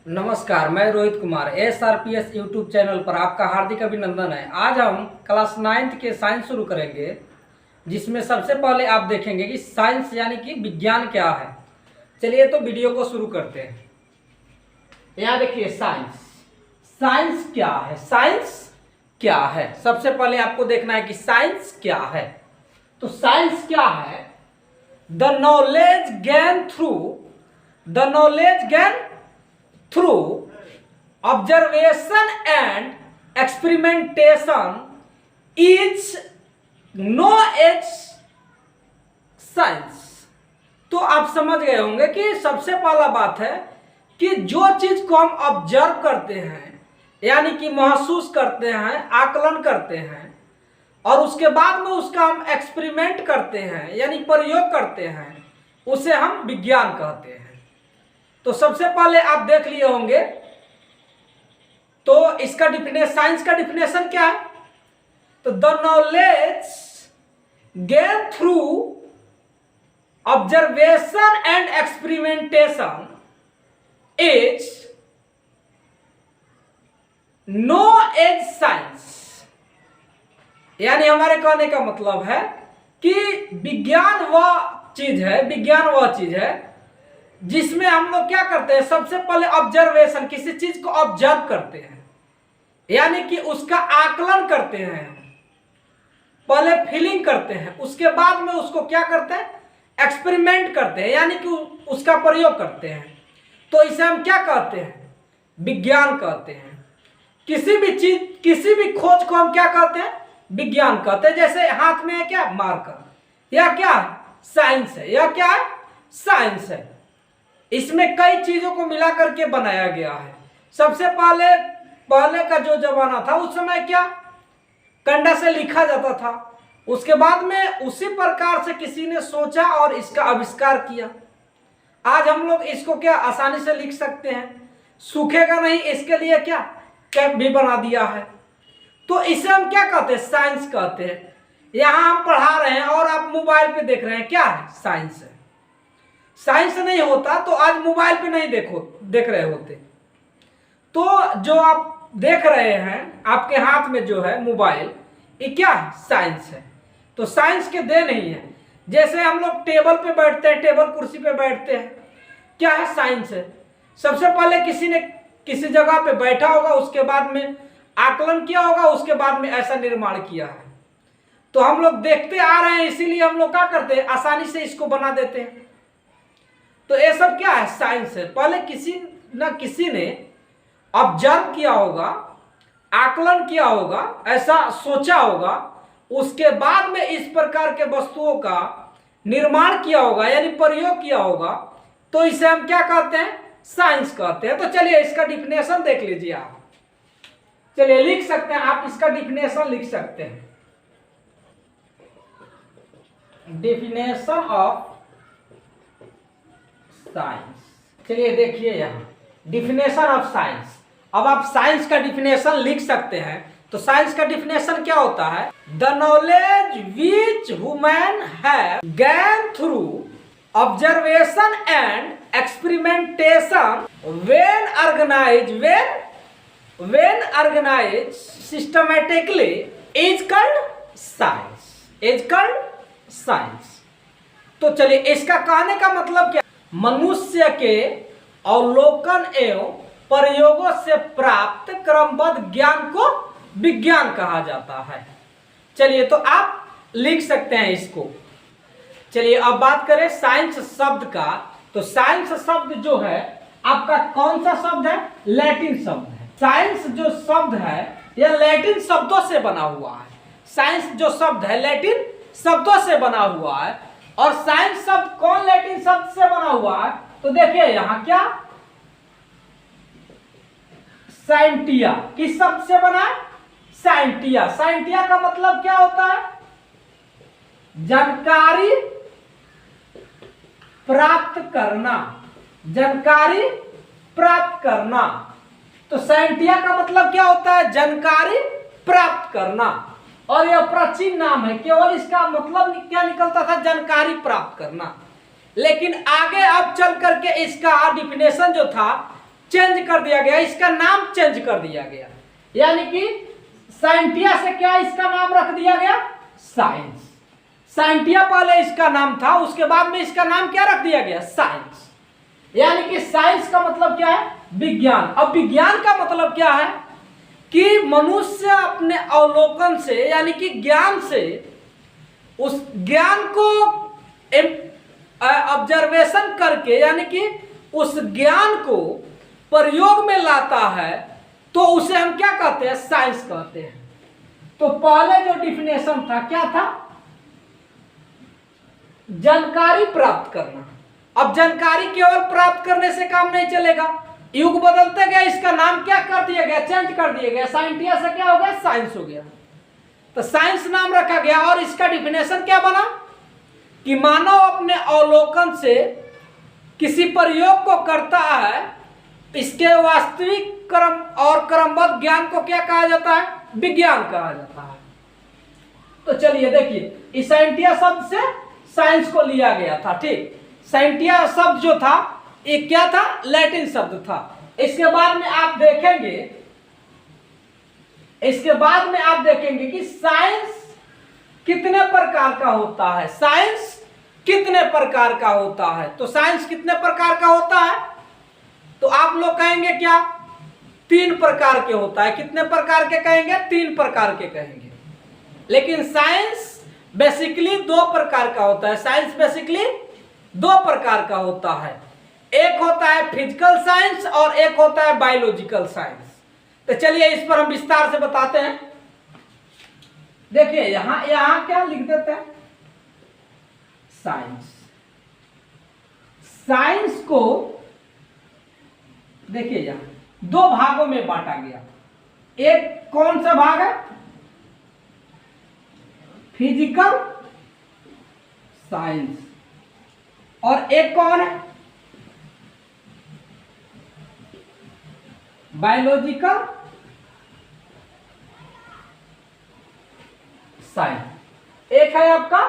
नमस्कार, मैं Rohit Kumar SRPS YouTube channel पर आपका हार्दिक अभिनंदन है। आज हम क्लास 9th के साइंस शुरू करेंगे, जिसमें सबसे पहले आप देखेंगे कि साइंस यानी कि विज्ञान क्या है। चलिए तो वीडियो को शुरू करते हैं। यहाँ देखिए साइंस। साइंस क्या है? साइंस क्या है? सबसे पहले आपको देखना है कि साइंस क्या है। तो साइंस क्या है? The knowledge gain through observation and experimentation is known as science। तो आप समझ गए होंगे कि सबसे पहला बात है कि जो चीज को हम ऑब्जर्व करते हैं यानी कि महसूस करते हैं, आकलन करते हैं और उसके बाद में उसका हम एक्सपेरिमेंट करते हैं यानी प्रयोग करते हैं, उसे हम विज्ञान कहते हैं। तो सबसे पहले आप देख लिए होंगे, तो इसका साइंस का डिफिनेशन क्या है? तो the knowledge gain through observation and experimentation is known as science. यानी हमारे कहने का मतलब है कि विज्ञान वह चीज है जिसमें हम लोग क्या करते हैं, सबसे पहले ऑब्जर्वेशन, किसी चीज को ऑब्जर्व करते हैं यानी कि उसका आकलन करते हैं, पहले फीलिंग करते हैं, उसके बाद में उसको क्या करते हैं, एक्सपेरिमेंट करते हैं यानी कि उसका प्रयोग करते हैं। तो इसे हम क्या कहते हैं? विज्ञान कहते हैं। किसी भी चीज, किसी भी खोज को हम क्या कहते हैं? विज्ञान कहते हैं। जैसे हाथ में है क्या? मार्कर। यह क्या है? साइंस है। यह क्या है? साइंस है। इसमें कई चीजों को मिला करके बनाया गया है। सबसे पहले का जो जमाना था, उस समय क्या कंडा से लिखा जाता था। उसके बाद में उसी प्रकार से किसी ने सोचा और इसका आविष्कार किया। आज हम लोग इसको क्या आसानी से लिख सकते हैं, सूखेगा नहीं, इसके लिए क्या कैप भी बना दिया है। तो इसे हम क्या कहते हैं? साइंस कहते हैं। यहां हम पढ़ा रहे हैं और आप मोबाइल पे देख रहे हैं, क्या है? साइंस है। साइंस नहीं होता तो आज मोबाइल पे नहीं देख रहे होते। तो जो आप देख रहे हैं आपके हाथ में जो है मोबाइल, ये क्या है? साइंस है। तो साइंस के दे नहीं है। जैसे हम लोग टेबल पे बैठते हैं, टेबल कुर्सी पे बैठते हैं, क्या है? साइंस है। सबसे पहले किसी ने किसी जगह पे बैठा होगा, उसके बाद में आकलन किया होगा, उसके बाद में ऐसा निर्माण किया है। तो हम लोग देखते आ रहे हैं, इसीलिए हम लोग क्या करते हैं, आसानी से इसको बना देते हैं। तो ये सब क्या है? साइंस है। पहले किसी न किसी ने ऑब्जर्व किया होगा, आकलन किया होगा, ऐसा सोचा होगा, उसके बाद में इस प्रकार के वस्तुओं का निर्माण किया होगा यानी प्रयोग किया होगा। तो इसे हम क्या कहते हैं? साइंस कहते हैं। तो चलिए इसका डिफिनेशन देख लीजिए आप। चलिए लिख सकते हैं, आप इसका डिफिनेशन लिख सकते हैं। Definition of science. चलिए देखिए यहाँ डिफिनेशन ऑफ साइंस। अब आप साइंस का डिफिनेशन लिख सकते हैं। तो साइंस का डिफिनेशन क्या होता है? The knowledge which human have gain through observation and experimentation when organized systematically is called science। तो चलिए इसका कहने का मतलब क्या? मनुष्य के अवलोकन एवं प्रयोगों से प्राप्त क्रमबद्ध ज्ञान को विज्ञान कहा जाता है। चलिए तो आप लिख सकते हैं इसको। चलिए अब बात करें साइंस शब्द का। तो साइंस शब्द जो है आपका कौन सा शब्द है? लैटिन शब्द है। साइंस जो शब्द है यह लैटिन शब्दों से बना हुआ है। साइंस जो शब्द है लैटिन शब्दों से बना हुआ है। और साइंस शब्द कौन लैटिन शब्द से बना हुआ है? तो देखिए यहां क्या, साइंटिया किस शब्द से बना है? साइंटिया। साइंटिया का मतलब क्या होता है? जानकारी प्राप्त करना। जानकारी प्राप्त करना। तो साइंटिया का मतलब क्या होता है? जानकारी प्राप्त करना। और यह प्राचीन नाम है, केवल इसका मतलब क्या निकलता था? जानकारी प्राप्त करना। लेकिन आगे अब चल करके इसका डिफिनेशन जो था चेंज कर दिया गया, इसका नाम चेंज कर दिया गया। यानी कि साइंटिया से क्या इसका नाम रख दिया गया, साइंस। साइंटिया पहले इसका नाम था, उसके बाद में इसका नाम क्या रख दिया गया, साइंस। यानी कि साइंस का मतलब क्या है, विज्ञान। अब विज्ञान का मतलब क्या है कि मनुष्य अपने अवलोकन से यानी कि ज्ञान से उस ज्ञान को ऑब्जर्वेशन करके यानी कि उस ज्ञान को प्रयोग में लाता है, तो उसे हम क्या कहते हैं, साइंस कहते हैं। तो पहले जो डिफिनेशन था क्या था, जानकारी प्राप्त करना। अब जानकारी केवल प्राप्त करने से काम नहीं चलेगा, युग बदलते गए, इसका नाम क्या कर दिया गया, चेंज कर दिया गया। साइंटिया से क्या हो गया, साइंस हो गया। तो साइंस नाम रखा गया और इसका डिफिनेशन क्या बना कि मानव अपने अवलोकन से किसी प्रयोग को करता है, इसके वास्तविक क्रम और क्रमबद्ध ज्ञान को क्या कहा जाता है, विज्ञान कहा जाता है। तो चलिए देखिए, इस साइंटिया शब्द से साइंस को लिया गया था, ठीक। साइंटिया शब्द जो था ये क्या था, लैटिन शब्द था। इसके बाद में आप देखेंगे कि साइंस कितने प्रकार का होता है, साइंस कितने प्रकार का होता है। तो साइंस कितने प्रकार का होता है, तो आप लोग कहेंगे क्या, 3 प्रकार के होता है। कितने प्रकार के कहेंगे, 3 प्रकार के कहेंगे। लेकिन साइंस बेसिकली 2 प्रकार का होता है। साइंस बेसिकली 2 प्रकार का होता है, एक होता है फिजिकल साइंस और एक होता है बायोलॉजिकल साइंस। तो चलिए इस पर हम विस्तार से बताते हैं। देखिए यहां क्या लिख देते हैं, साइंस। साइंस को देखिए यहां 2 भागों में बांटा गया। एक कौन सा भाग है, फिजिकल साइंस, और एक कौन है, बायोलॉजिकल साइंस। एक है आपका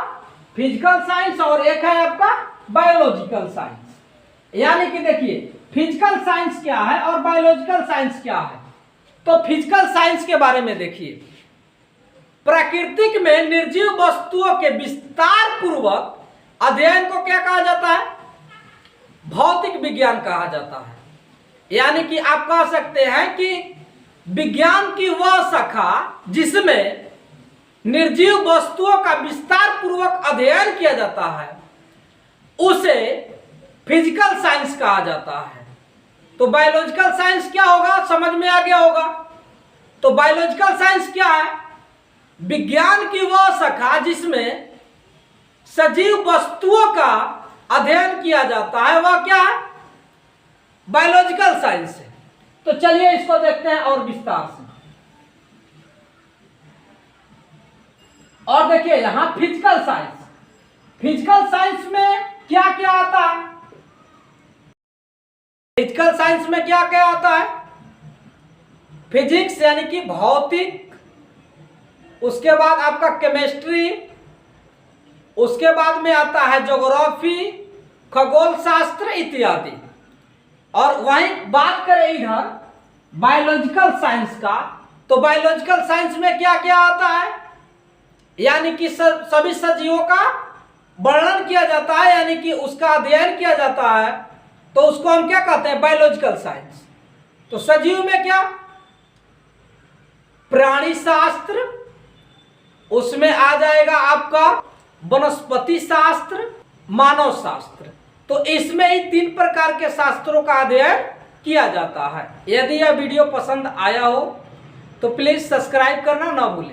फिजिकल साइंस और एक है आपका बायोलॉजिकल साइंस। यानी कि देखिए फिजिकल साइंस क्या है और बायोलॉजिकल साइंस क्या है। तो फिजिकल साइंस के बारे में देखिए, प्राकृतिक में निर्जीव वस्तुओं के विस्तार पूर्वक अध्ययन को क्या कहा जाता है, भौतिक विज्ञान कहा जाता है। यानी कि आप कह सकते हैं कि विज्ञान की वह शाखा जिसमें निर्जीव वस्तुओं का विस्तार पूर्वक अध्ययन किया जाता है उसे फिजिकल साइंस कहा जाता है। तो बायोलॉजिकल साइंस क्या होगा, समझ में आ गया होगा। तो बायोलॉजिकल साइंस क्या है, विज्ञान की वह शाखा जिसमें सजीव वस्तुओं का अध्ययन किया जाता है, वह क्या है, बायोलॉजिकल साइंस है। तो चलिए इसको देखते हैं और विस्तार से। और देखिए यहां फिजिकल साइंस, फिजिकल साइंस में क्या क्या आता है, फिजिकल साइंस में क्या क्या आता है, फिजिक्स यानी कि भौतिक, उसके बाद आपका केमिस्ट्री, उसके बाद में आता है ज्योग्राफी, खगोल शास्त्र इत्यादि। और वहीं बात करें इधर बायोलॉजिकल साइंस का, तो बायोलॉजिकल साइंस में क्या क्या आता है, यानी कि सभी सजीवों का वर्णन किया जाता है, यानी कि उसका अध्ययन किया जाता है, तो उसको हम क्या कहते हैं, बायोलॉजिकल साइंस। तो सजीव में क्या, प्राणी शास्त्र, उसमें आ जाएगा आपका वनस्पति शास्त्र, मानव शास्त्र। तो इसमें ही 3 प्रकार के शास्त्रों का अध्ययन किया जाता है। यदि यह वीडियो पसंद आया हो तो प्लीज सब्सक्राइब करना ना भूलें।